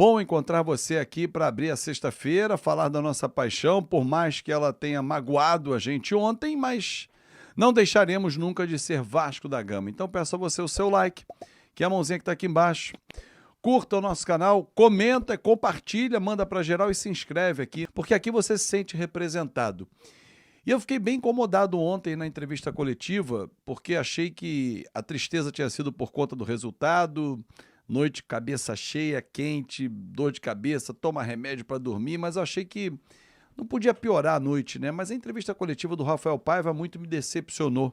Bom encontrar você aqui para abrir a sexta-feira, falar da nossa paixão, por mais que ela tenha magoado a gente ontem, mas não deixaremos nunca de ser Vasco da Gama. Então peço a você o seu like, que é a mãozinha que está aqui embaixo. Curta o nosso canal, comenta, compartilha, manda para geral e se inscreve aqui, porque aqui você se sente representado. E eu fiquei bem incomodado ontem na entrevista coletiva, porque achei que a tristeza tinha sido por conta do resultado, noite, cabeça cheia, quente, dor de cabeça, toma remédio para dormir, mas eu achei que não podia piorar a noite, né? Mas a entrevista coletiva do Rafael Paiva muito me decepcionou.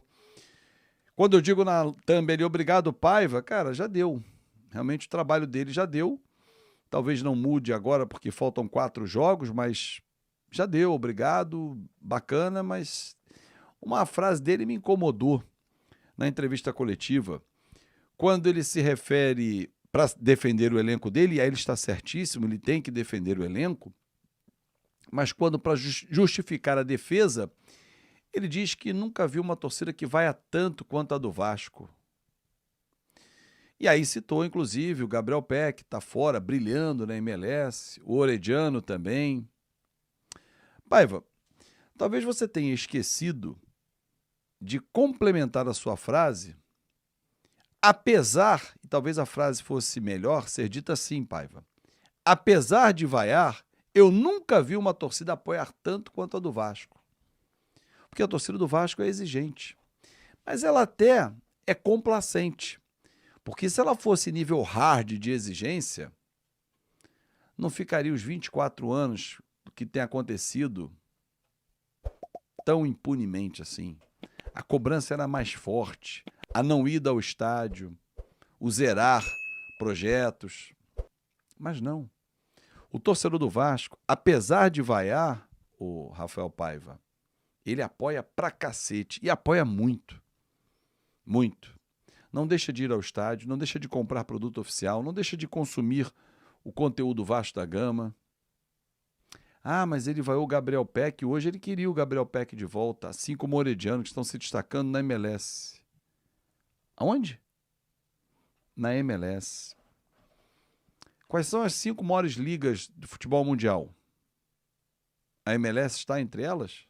Quando eu digo na thumb ali, obrigado Paiva, cara, já deu. Realmente o trabalho dele já deu. Talvez não mude agora porque faltam 4 jogos, mas já deu, obrigado, bacana, mas uma frase dele me incomodou na entrevista coletiva. Quando ele se refere para defender o elenco dele, e aí ele está certíssimo, ele tem que defender o elenco, mas quando para justificar a defesa, ele diz que nunca viu uma torcida que vai a tanto quanto a do Vasco. E aí citou, inclusive, o Gabriel Peck, que está fora, brilhando na MLS, o Orediano também. Paiva, talvez você tenha esquecido de complementar a sua frase, apesar, e talvez a frase fosse melhor ser dita assim, Paiva, apesar de vaiar, eu nunca vi uma torcida apoiar tanto quanto a do Vasco. Porque a torcida do Vasco é exigente, mas ela até é complacente. Porque se ela fosse nível hard de exigência, não ficaria os 24 anos que tem acontecido tão impunemente assim. A cobrança era mais forte, a não ida ao estádio, o zerar projetos. Mas não. O torcedor do Vasco, apesar de vaiar o Rafael Paiva, ele apoia pra cacete e apoia muito. Muito. Não deixa de ir ao estádio, não deixa de comprar produto oficial, não deixa de consumir o conteúdo Vasco da Gama. Ah, mas ele vaiou o Gabriel Peck, hoje ele queria o Gabriel Peck de volta, assim como o Orediano, que estão se destacando na MLS. Aonde? Na MLS. Quais são as 5 maiores ligas de futebol mundial? A MLS está entre elas?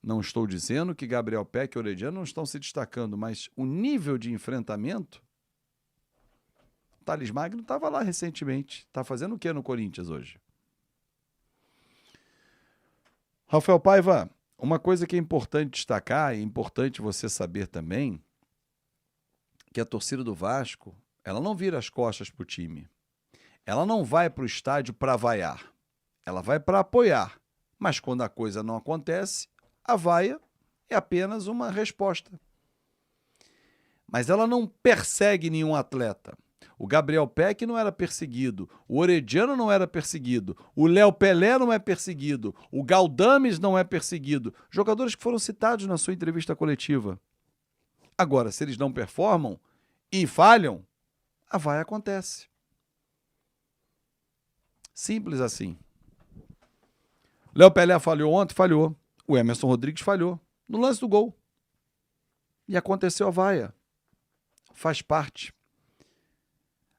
Não estou dizendo que Gabriel Peck e Orediano não estão se destacando, mas o nível de enfrentamento... Thales Magno estava lá recentemente. Está fazendo o que no Corinthians hoje? Rafael Paiva, uma coisa que é importante destacar, e é importante você saber também, que a torcida do Vasco, ela não vira as costas para o time. Ela não vai para o estádio para vaiar. Ela vai para apoiar. Mas quando a coisa não acontece, a vaia é apenas uma resposta. Mas ela não persegue nenhum atleta. O Gabriel Peck não era perseguido, o Orediano não era perseguido, o Léo Pelé não é perseguido, o Galdames não é perseguido. Jogadores que foram citados na sua entrevista coletiva. Agora, se eles não performam e falham, a vaia acontece. Simples assim. Léo Pelé falhou ontem? Falhou. O Emerson Rodrigues falhou no lance do gol. E aconteceu a vaia. Faz parte.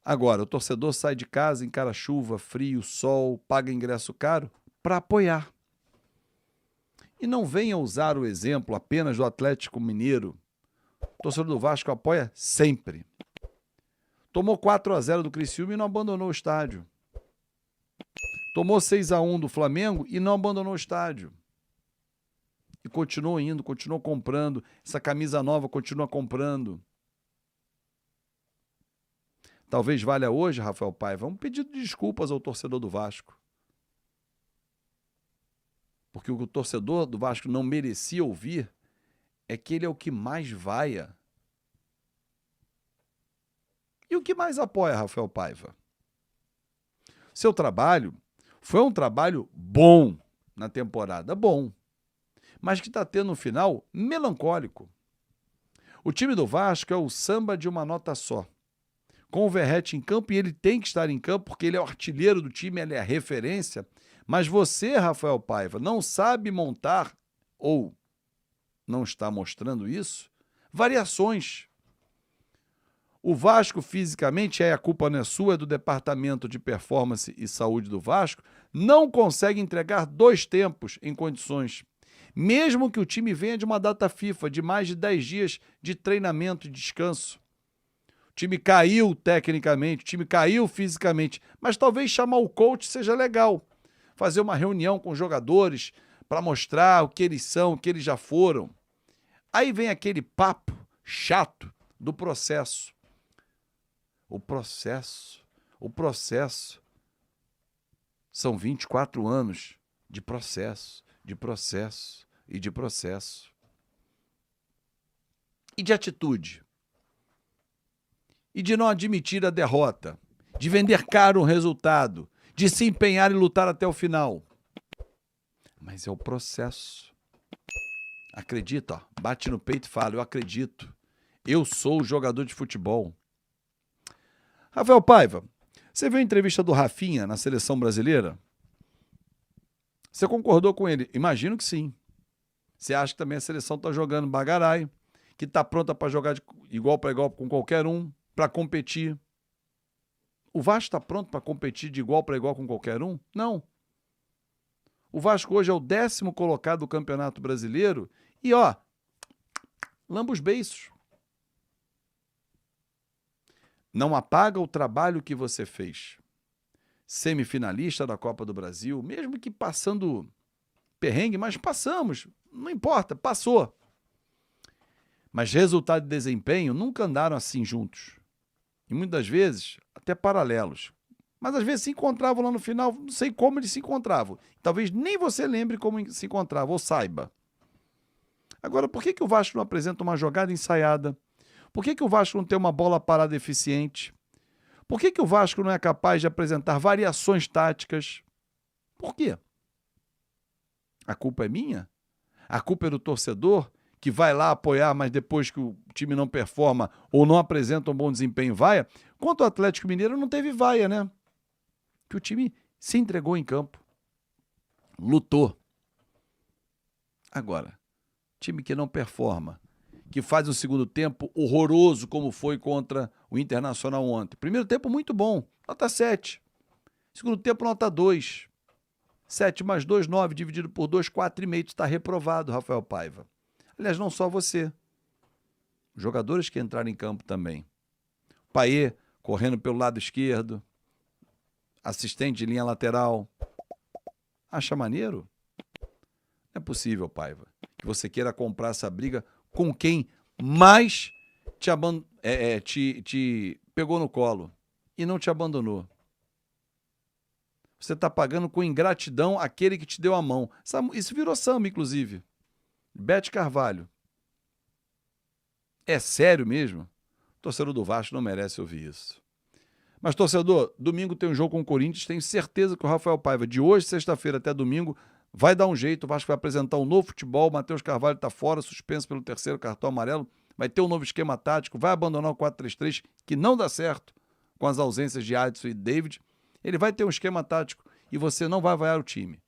Agora, o torcedor sai de casa, encara chuva, frio, sol, paga ingresso caro para apoiar. E não venha usar o exemplo apenas do Atlético Mineiro. O torcedor do Vasco apoia sempre. Tomou 4-0 do Criciúma e não abandonou o estádio. Tomou 6-1 do Flamengo e não abandonou o estádio. E continuou indo, continuou comprando. Essa camisa nova continua comprando. Talvez valha hoje, Rafael Paiva, um pedido de desculpas ao torcedor do Vasco. Porque o que o torcedor do Vasco não merecia ouvir é que ele é o que mais vaia. E o que mais apoia, Rafael Paiva? Seu trabalho foi um trabalho bom na temporada, bom. Mas que está tendo um final melancólico. O time do Vasco é o samba de uma nota só. Com o Verratti em campo, e ele tem que estar em campo porque ele é o artilheiro do time, ele é a referência, mas você, Rafael Paiva, não sabe montar, ou não está mostrando isso, variações. O Vasco, fisicamente, a culpa não é sua, é do Departamento de Performance e Saúde do Vasco, não consegue entregar 2 tempos em condições. Mesmo que o time venha de uma data FIFA, de mais de 10 dias de treinamento e descanso. O time caiu tecnicamente, o time caiu fisicamente, mas talvez chamar o coach seja legal. Fazer uma reunião com os jogadores para mostrar o que eles são, o que eles já foram. Aí vem aquele papo chato do processo. O processo. São 24 anos de processo e de processo. E de atitude. E de não admitir a derrota. De vender caro o resultado. De se empenhar e lutar até o final. Mas é o processo. Acredita, ó, bate no peito e fala, eu acredito. Eu sou o jogador de futebol. Rafael Paiva, você viu a entrevista do Rafinha na seleção brasileira? Você concordou com ele? Imagino que sim. Você acha que também a seleção está jogando bagarai, que está pronta para jogar de igual para igual com qualquer um, para competir. O Vasco está pronto para competir de igual para igual com qualquer um? Não. O Vasco hoje é o 10º colocado do Campeonato Brasileiro e, ó, lamba os beiços. Não apaga o trabalho que você fez. Semifinalista da Copa do Brasil, mesmo que passando perrengue, mas passamos, não importa, passou. Mas resultado e desempenho nunca andaram assim juntos. E muitas vezes até paralelos. Mas às vezes se encontravam lá no final, não sei como eles se encontravam. Talvez nem você lembre como se encontravam, ou saiba. Agora, por que o Vasco não apresenta uma jogada ensaiada? Por que o Vasco não tem uma bola parada eficiente? Por que o Vasco não é capaz de apresentar variações táticas? Por quê? A culpa é minha? A culpa é do torcedor que vai lá apoiar, mas depois que o time não performa ou não apresenta um bom desempenho, vaia? Quanto ao Atlético Mineiro, não teve vaia, né? Que o time se entregou em campo. Lutou. Agora, time que não performa, que faz um segundo tempo horroroso, como foi contra o Internacional ontem. Primeiro tempo muito bom, nota 7. Segundo tempo, nota 2. 7 mais 2, 9, dividido por 2, 4,5. Está reprovado, Rafael Paiva. Aliás, não só você. Os jogadores que entraram em campo também. Payet correndo pelo lado esquerdo. Assistente de linha lateral. Acha maneiro? Não é possível, Paiva, que você queira comprar essa briga com quem mais te pegou no colo e não te abandonou. Você está pagando com ingratidão aquele que te deu a mão. Isso virou samba, inclusive. Bete Carvalho. É sério mesmo? O torcedor do Vasco não merece ouvir isso. Mas, torcedor, domingo tem um jogo com o Corinthians. Tenho certeza que o Rafael Paiva, de hoje, sexta-feira até domingo, vai dar um jeito. O Vasco vai apresentar um novo futebol. O Matheus Carvalho está fora, suspenso pelo 3º cartão amarelo. Vai ter um novo esquema tático. Vai abandonar o 4-3-3, que não dá certo com as ausências de Adson e David. Ele vai ter um esquema tático e você não vai vaiar o time.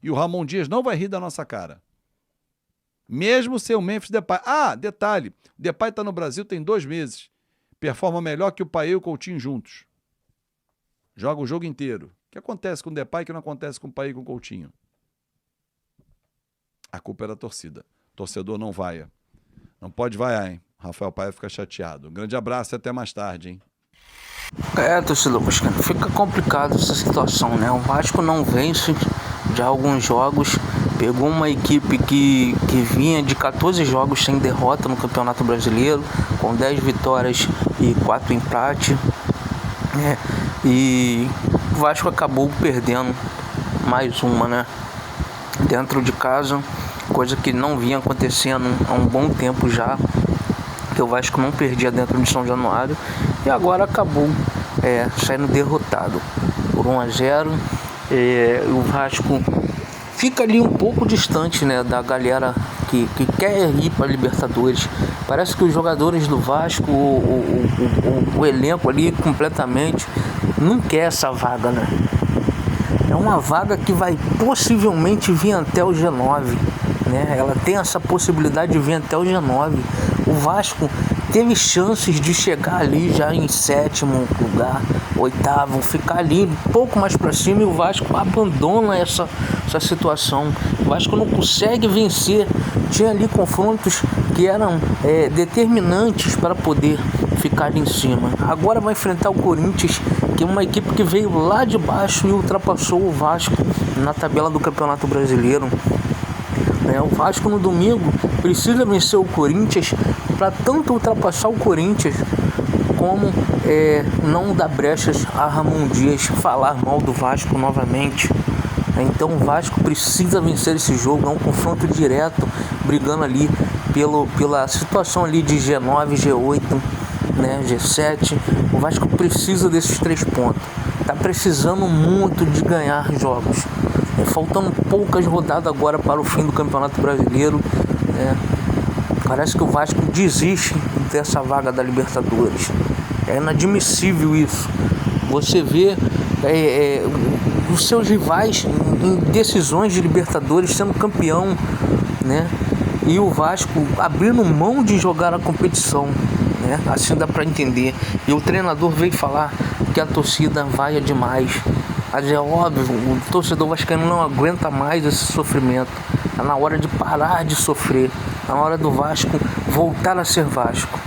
E o Ramon Dias não vai rir da nossa cara. Mesmo sem o Memphis Depay. Ah, detalhe. O Depay está no Brasil tem 2 meses. Performa melhor que o Payet e o Coutinho juntos. Joga o jogo inteiro. O que acontece com o Depay que não acontece com o Payet e com o Coutinho? A culpa é da torcida. O torcedor não vaia. Não pode vaiar, hein? Rafael Paiva fica chateado. Um grande abraço e até mais tarde, hein? Torcedor vascaíno, fica complicado essa situação, né? O Vasco não vence já alguns jogos, pegou uma equipe que vinha de 14 jogos sem derrota no Campeonato Brasileiro, com 10 vitórias e 4 empates, né? E o Vasco acabou perdendo mais uma, né? Dentro de casa, coisa que não vinha acontecendo há um bom tempo já, que o Vasco não perdia dentro de São Januário, e agora acabou saindo derrotado por 1-0. O Vasco fica ali um pouco distante, né, da galera que quer ir para a Libertadores. Parece que os jogadores do Vasco, o elenco ali completamente não quer essa vaga, né? É uma vaga que vai possivelmente vir até o G9, né? Ela tem essa possibilidade de vir até o G9. O Vasco teve chances de chegar ali já em 7º lugar, 8º, ficar ali um pouco mais para cima, e o Vasco abandona essa situação. O Vasco não consegue vencer. Tinha ali confrontos que eram determinantes para poder ficar ali em cima. Agora vai enfrentar o Corinthians, que é uma equipe que veio lá de baixo e ultrapassou o Vasco na tabela do Campeonato Brasileiro. O Vasco no domingo precisa vencer o Corinthians para tanto ultrapassar o Corinthians como não dar brechas a Ramon Dias falar mal do Vasco novamente. Então o Vasco precisa vencer esse jogo, é um confronto direto, brigando ali pela situação ali de G9, G8, né, G7. O Vasco precisa desses 3 pontos. Tá precisando muito de ganhar jogos. Faltando poucas rodadas agora para o fim do Campeonato Brasileiro. Parece que o Vasco desiste dessa vaga da Libertadores. É inadmissível isso. Você vê os seus rivais em decisões de Libertadores sendo campeão, né? E o Vasco abrindo mão de jogar a competição, né? Assim dá para entender. E o treinador veio falar que a torcida vaia demais. Mas é óbvio, o torcedor vascaíno não aguenta mais esse sofrimento. Está na hora de parar de sofrer. Está na hora do Vasco voltar a ser Vasco.